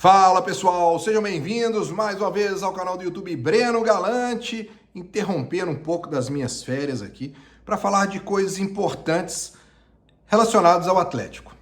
Fala pessoal, sejam bem-vindos mais uma vez ao canal do YouTube Breno Galante, interrompendo um pouco das minhas férias aqui para falar de coisas importantes relacionadas ao Atlético.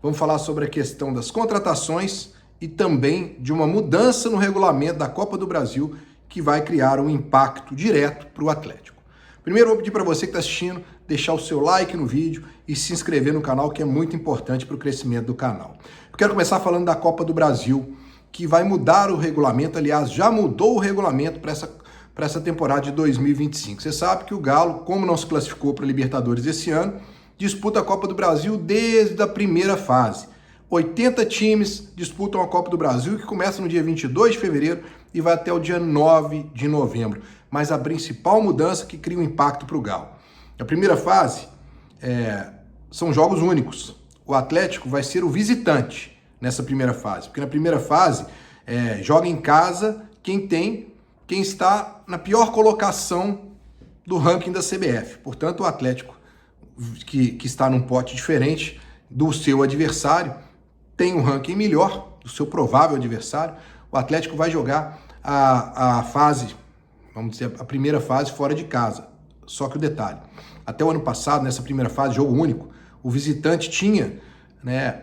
Vamos falar sobre a questão das contratações e também de uma mudança no regulamento da Copa do Brasil que vai criar um impacto direto para o Atlético. Primeiro, eu vou pedir para você que está assistindo deixar o seu like no vídeo e se inscrever no canal, que é muito importante para o crescimento do canal. Eu quero começar falando da Copa do Brasil, que vai mudar o regulamento, aliás, já mudou o regulamento para essa temporada de 2025. Você sabe que o Galo, como não se classificou para a Libertadores esse ano, disputa a Copa do Brasil desde a primeira fase. 80 times disputam a Copa do Brasil, que começa no dia 22 de fevereiro e vai até o dia 9 de novembro. Mas a principal mudança que cria um impacto para o Galo. A primeira fase são jogos únicos. O Atlético vai ser o visitante nessa primeira fase, porque na primeira fase joga em casa quem está na pior colocação do ranking da CBF. Portanto, o Atlético, que está num pote diferente do seu adversário, tem um ranking melhor do seu provável adversário. O Atlético vai jogar a fase, vamos dizer, a primeira fase fora de casa. Só que o detalhe, até o ano passado, nessa primeira fase, jogo único, o visitante tinha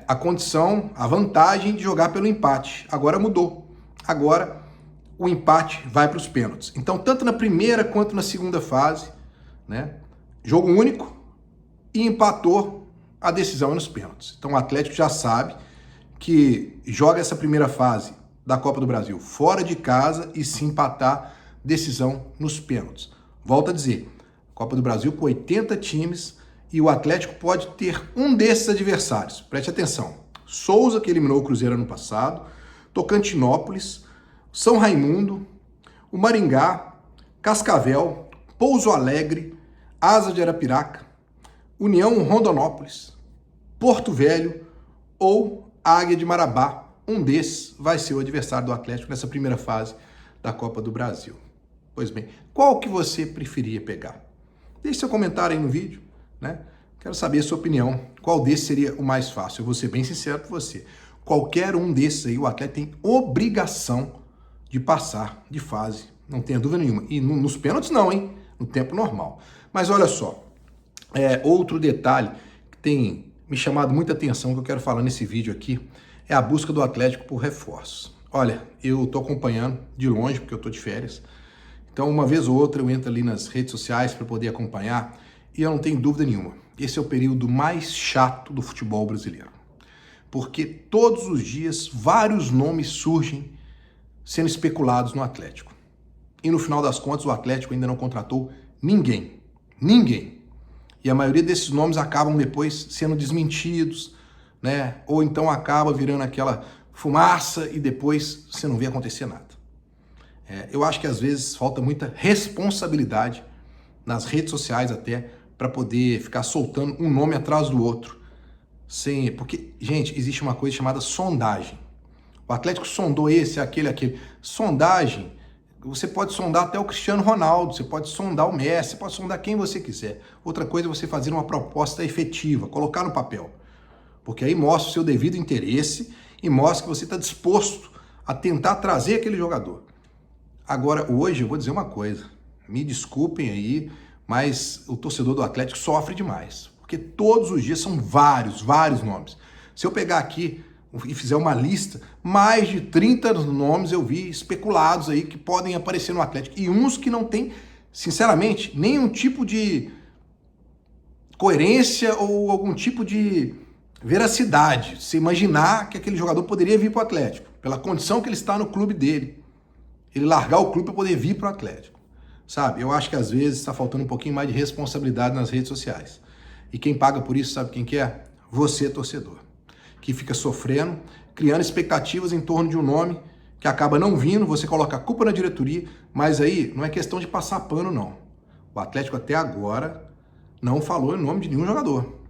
a condição, a vantagem de jogar pelo empate. Agora mudou. Agora o empate vai para os pênaltis. Então, tanto na primeira quanto na segunda fase, jogo único e empatou, a decisão nos pênaltis. Então o Atlético já sabe que joga essa primeira fase da Copa do Brasil fora de casa e se empatar, decisão nos pênaltis. Volto a dizer, Copa do Brasil com 80 times e o Atlético pode ter um desses adversários. Preste atenção. Souza, que eliminou o Cruzeiro ano passado, Tocantinópolis, São Raimundo, o Maringá, Cascavel, Pouso Alegre, Asa de Arapiraca, União Rondonópolis, Porto Velho ou Águia de Marabá. Um desses vai ser o adversário do Atlético nessa primeira fase da Copa do Brasil. Pois bem, qual que você preferia pegar? Deixe seu comentário aí no vídeo, Quero saber a sua opinião. Qual desses seria o mais fácil? Eu vou ser bem sincero com você. Qualquer um desses aí, o Atlético tem obrigação de passar de fase. Não tenha dúvida nenhuma. E nos pênaltis não, hein? No tempo normal. Mas olha só, outro detalhe que tem me chamado muita atenção, que eu quero falar nesse vídeo aqui, é a busca do Atlético por reforços. Olha, eu estou acompanhando de longe, porque eu estou de férias. Então, uma vez ou outra, eu entro ali nas redes sociais para poder acompanhar e eu não tenho dúvida nenhuma. Esse é o período mais chato do futebol brasileiro. Porque todos os dias, vários nomes surgem sendo especulados no Atlético. E no final das contas, o Atlético ainda não contratou ninguém. Ninguém. E a maioria desses nomes acabam depois sendo desmentidos, Ou então acaba virando aquela fumaça e depois você não vê acontecer nada. Eu acho que às vezes falta muita responsabilidade nas redes sociais até para poder ficar soltando um nome atrás do outro. Porque, gente, existe uma coisa chamada sondagem. O Atlético sondou esse, aquele. Sondagem, você pode sondar até o Cristiano Ronaldo, você pode sondar o Messi, você pode sondar quem você quiser. Outra coisa é você fazer uma proposta efetiva, colocar no papel. Porque aí mostra o seu devido interesse e mostra que você está disposto a tentar trazer aquele jogador. Agora, hoje, eu vou dizer uma coisa. Me desculpem aí, mas o torcedor do Atlético sofre demais. Porque todos os dias são vários nomes. Se eu pegar aqui e fizer uma lista, mais de 30 nomes eu vi especulados aí que podem aparecer no Atlético. E uns que não tem, sinceramente, nenhum tipo de coerência ou algum tipo de veracidade. Se imaginar que aquele jogador poderia vir para o Atlético, pela condição que ele está no clube dele. Ele largar o clube para poder vir para o Atlético. Sabe? Eu acho que às vezes está faltando um pouquinho mais de responsabilidade nas redes sociais. E quem paga por isso, sabe quem que é? Você, torcedor. Que fica sofrendo, criando expectativas em torno de um nome que acaba não vindo, você coloca a culpa na diretoria, mas aí não é questão de passar pano, não. O Atlético até agora não falou em nome de nenhum jogador.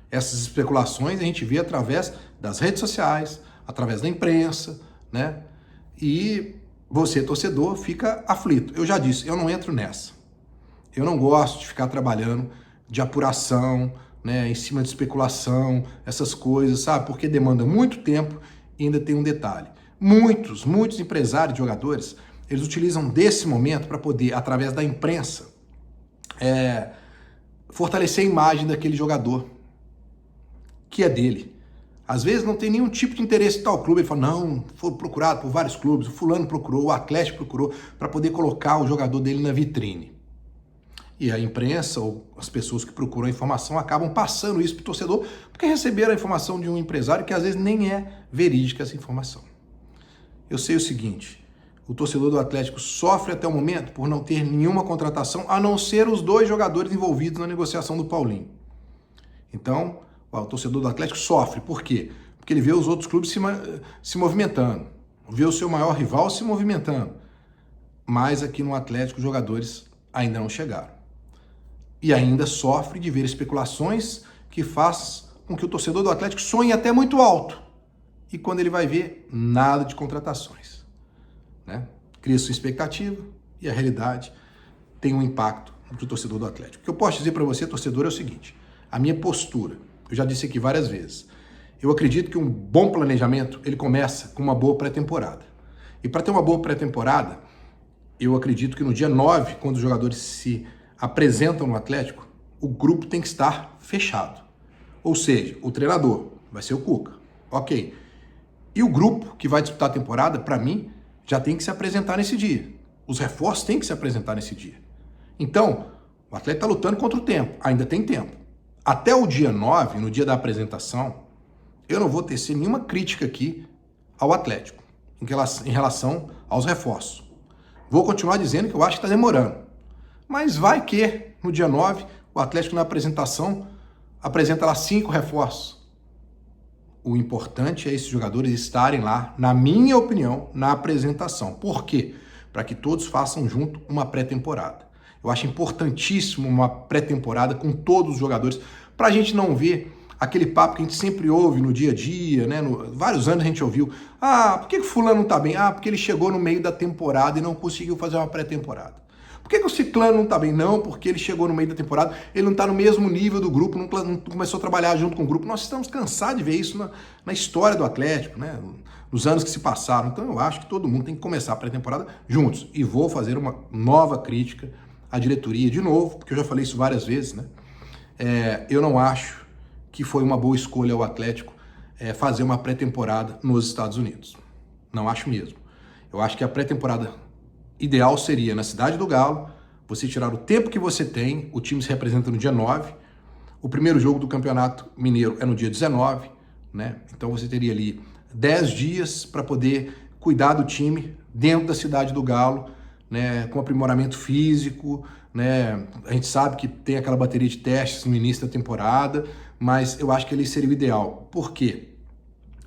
Essas especulações a gente vê através das redes sociais, através da imprensa, E você, torcedor, fica aflito. Eu já disse, eu não entro nessa. Eu não gosto de ficar trabalhando de apuração, em cima de especulação, essas coisas, sabe? Porque demanda muito tempo E ainda tem um detalhe. Muitos empresários, jogadores, eles utilizam desse momento para poder, através da imprensa, fortalecer a imagem daquele jogador, que é dele. Às vezes não tem nenhum tipo de interesse em tal clube. Ele fala, não, foi procurado por vários clubes, o fulano procurou, o Atlético procurou, para poder colocar o jogador dele na vitrine. E a imprensa ou as pessoas que procuram a informação acabam passando isso para o torcedor, porque receberam a informação de um empresário que às vezes nem é verídica essa informação. Eu sei o seguinte, o torcedor do Atlético sofre até o momento por não ter nenhuma contratação, a não ser os 2 jogadores envolvidos na negociação do Paulinho. Então, o torcedor do Atlético sofre. Por quê? Porque ele vê os outros clubes se movimentando, vê o seu maior rival se movimentando. Mas aqui no Atlético os jogadores ainda não chegaram. E ainda sofre de ver especulações que faz com que o torcedor do Atlético sonhe até muito alto. E quando ele vai ver, nada de contratações. Né? Cria sua expectativa e a realidade tem um impacto para o torcedor do Atlético. O que eu posso dizer para você, torcedor, é o seguinte. A minha postura, eu já disse aqui várias vezes, eu acredito que um bom planejamento, ele começa com uma boa pré-temporada. E para ter uma boa pré-temporada, eu acredito que no dia 9, quando os jogadores se apresentam no Atlético, o grupo tem que estar fechado. Ou seja, o treinador vai ser o Cuca. Ok. E o grupo que vai disputar a temporada, para mim, já tem que se apresentar nesse dia. Os reforços têm que se apresentar nesse dia. Então, o Atlético está lutando contra o tempo. Ainda tem tempo. Até o dia 9, no dia da apresentação, eu não vou tecer nenhuma crítica aqui ao Atlético em relação aos reforços. Vou continuar dizendo que eu acho que está demorando. Mas vai que no dia 9, o Atlético na apresentação apresenta lá 5 reforços. O importante é esses jogadores estarem lá, na minha opinião, na apresentação. Por quê? Para que todos façam junto uma pré-temporada. Eu acho importantíssimo uma pré-temporada com todos os jogadores, para a gente não ver aquele papo que a gente sempre ouve no dia a dia, né? Vários anos a gente ouviu, por que o fulano não tá bem? Porque ele chegou no meio da temporada e não conseguiu fazer uma pré-temporada. Por que o ciclano não tá bem? Não, porque ele chegou no meio da temporada, ele não tá no mesmo nível do grupo, não começou a trabalhar junto com o grupo. Nós estamos cansados de ver isso na história do Atlético, né? Nos anos que se passaram. Então eu acho que todo mundo tem que começar a pré-temporada juntos. E vou fazer uma nova crítica à diretoria de novo, porque eu já falei isso várias vezes, né? Eu não acho que foi uma boa escolha ao Atlético fazer uma pré-temporada nos Estados Unidos. Não acho mesmo. Eu acho que a pré-temporada ideal seria na Cidade do Galo, você tirar o tempo que você tem, o time se representa no dia 9, o primeiro jogo do Campeonato Mineiro é no dia 19, né? Então você teria ali 10 dias para poder cuidar do time dentro da Cidade do Galo, né, com aprimoramento físico, né? A gente sabe que tem aquela bateria de testes no início da temporada, mas eu acho que ele seria o ideal. Por quê?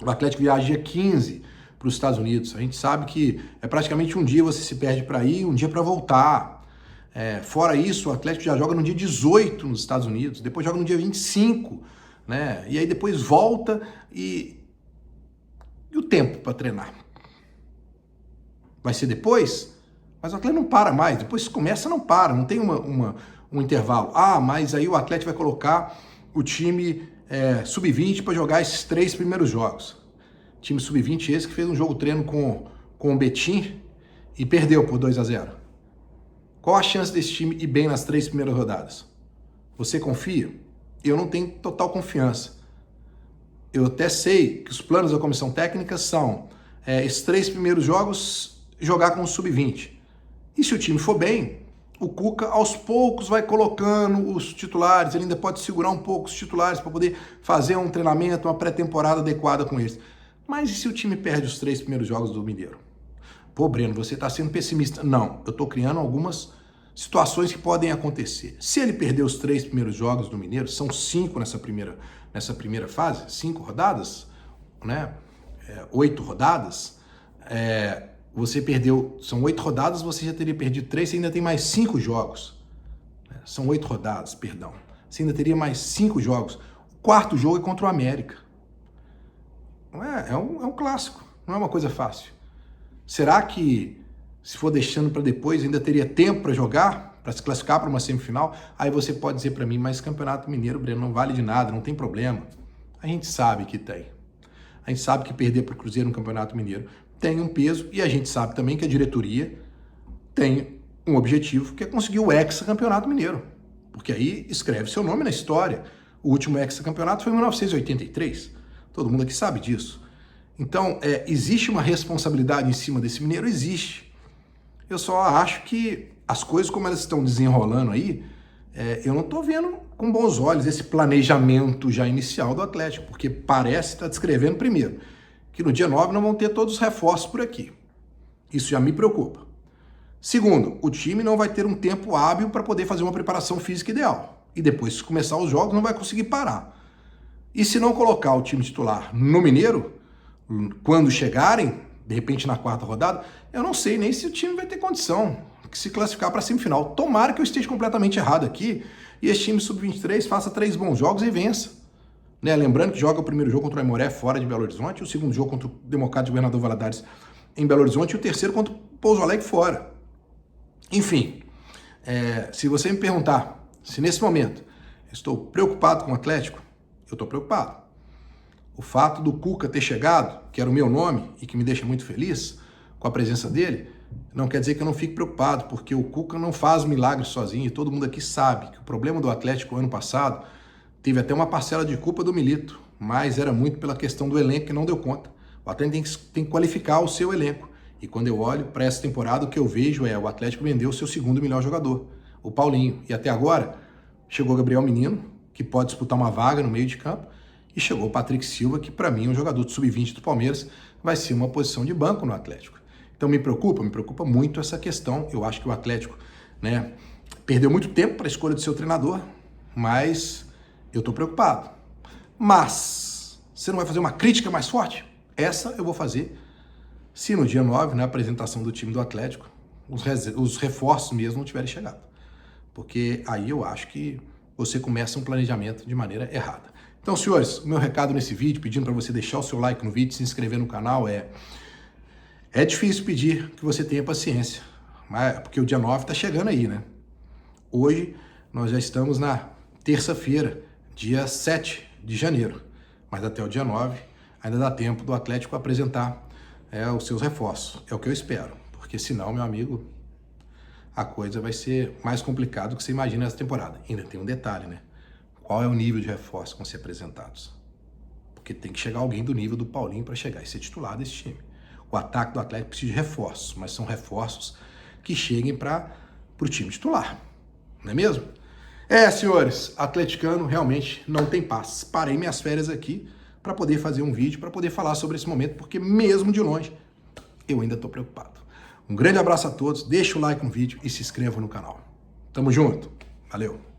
O Atlético viaja dia 15 para os Estados Unidos. A gente sabe que é praticamente um dia você se perde para ir, um dia para voltar. Fora isso, o Atlético já joga no dia 18 nos Estados Unidos, depois joga no dia 25, né? E aí depois volta e o tempo para treinar? Vai ser depois? Mas o Atlético não para mais, depois começa, não para, não tem um intervalo. Mas aí o Atlético vai colocar o time sub-20 para jogar esses 3 primeiros jogos. Time sub-20 esse que fez um jogo treino com o Betim e perdeu por 2-0. Qual a chance desse time ir bem nas 3 primeiras rodadas? Você confia? Eu não tenho total confiança. Eu até sei que os planos da comissão técnica são esses 3 primeiros jogos jogar com o sub-20. E se o time for bem, o Cuca aos poucos vai colocando os titulares, ele ainda pode segurar um pouco os titulares para poder fazer um treinamento, uma pré-temporada adequada com eles. Mas e se o time perde os 3 primeiros jogos do Mineiro? Pô, Breno, você está sendo pessimista. Não, eu estou criando algumas situações que podem acontecer. Se ele perder os 3 primeiros jogos do Mineiro, são 5 nessa primeira fase, 5 rodadas, né? 8 rodadas, você perdeu, são 8 rodadas, você já teria perdido 3, você ainda tem mais 5 jogos. São 8 rodadas, perdão. Você ainda teria mais 5 jogos. O 4º jogo é contra o América. É um clássico, não é uma coisa fácil. Será que, se for deixando para depois, ainda teria tempo para jogar, para se classificar para uma semifinal? Aí você pode dizer para mim, mas Campeonato Mineiro, Breno, não vale de nada, não tem problema. A gente sabe que tem. A gente sabe que perder para o Cruzeiro no Campeonato Mineiro tem um peso e a gente sabe também que a diretoria tem um objetivo, que é conseguir o hexacampeonato mineiro. Porque aí escreve seu nome na história. O último hexacampeonato foi em 1983. Todo mundo aqui sabe disso. Então, existe uma responsabilidade em cima desse mineiro? Existe. Eu só acho que as coisas como elas estão desenrolando aí, eu não estou vendo com bons olhos esse planejamento já inicial do Atlético, porque parece estar descrevendo, primeiro, que no dia 9 não vão ter todos os reforços por aqui. Isso já me preocupa. Segundo, o time não vai ter um tempo hábil para poder fazer uma preparação física ideal. E depois, se começar os jogos, não vai conseguir parar. E se não colocar o time titular no Mineiro, quando chegarem, de repente na quarta rodada, eu não sei nem se o time vai ter condição de se classificar para a semifinal. Tomara que eu esteja completamente errado aqui e esse time sub-23 faça 3 bons jogos e vença. Né? Lembrando que joga o primeiro jogo contra o Aimoré fora de Belo Horizonte, o segundo jogo contra o Democrático de Governador Valadares em Belo Horizonte e o terceiro contra o Pouso Alegre fora. Enfim, se você me perguntar se nesse momento estou preocupado com o Atlético, eu estou preocupado. O fato do Cuca ter chegado, que era o meu nome e que me deixa muito feliz com a presença dele, não quer dizer que eu não fique preocupado, porque o Cuca não faz milagres sozinho e todo mundo aqui sabe que o problema do Atlético ano passado teve até uma parcela de culpa do Milito, mas era muito pela questão do elenco que não deu conta. O Atlético tem que qualificar o seu elenco. E quando eu olho para essa temporada, o que eu vejo o Atlético vendeu o seu segundo melhor jogador, o Paulinho. E até agora, chegou o Gabriel Menino, que pode disputar uma vaga no meio de campo, e chegou o Patrick Silva, que para mim é um jogador de sub-20 do Palmeiras, vai ser uma posição de banco no Atlético. Então me preocupa muito essa questão. Eu acho que o Atlético, perdeu muito tempo para a escolha do seu treinador, mas eu estou preocupado. Mas você não vai fazer uma crítica mais forte? Essa eu vou fazer se no dia 9, na apresentação do time do Atlético, os reforços mesmo não tiverem chegado. Porque aí eu acho que você começa um planejamento de maneira errada. Então, senhores, o meu recado nesse vídeo, pedindo para você deixar o seu like no vídeo, se inscrever no canal, é difícil pedir que você tenha paciência, porque o dia 9 está chegando aí, né? Hoje nós já estamos na terça-feira, dia 7 de janeiro, mas até o dia 9 ainda dá tempo do Atlético apresentar os seus reforços. É o que eu espero, porque senão, meu amigo, a coisa vai ser mais complicada do que você imagina nessa temporada. Ainda tem um detalhe, né? Qual é o nível de reforços que vão ser apresentados? Porque tem que chegar alguém do nível do Paulinho para chegar e ser titular desse time. O ataque do Atlético precisa de reforços, mas são reforços que cheguem para o time titular. Não é mesmo? Senhores, atleticano realmente não tem paz. Parei minhas férias aqui para poder fazer um vídeo, para poder falar sobre esse momento, porque mesmo de longe, eu ainda estou preocupado. Um grande abraço a todos, deixa o like no vídeo e se inscreva no canal. Tamo junto, valeu!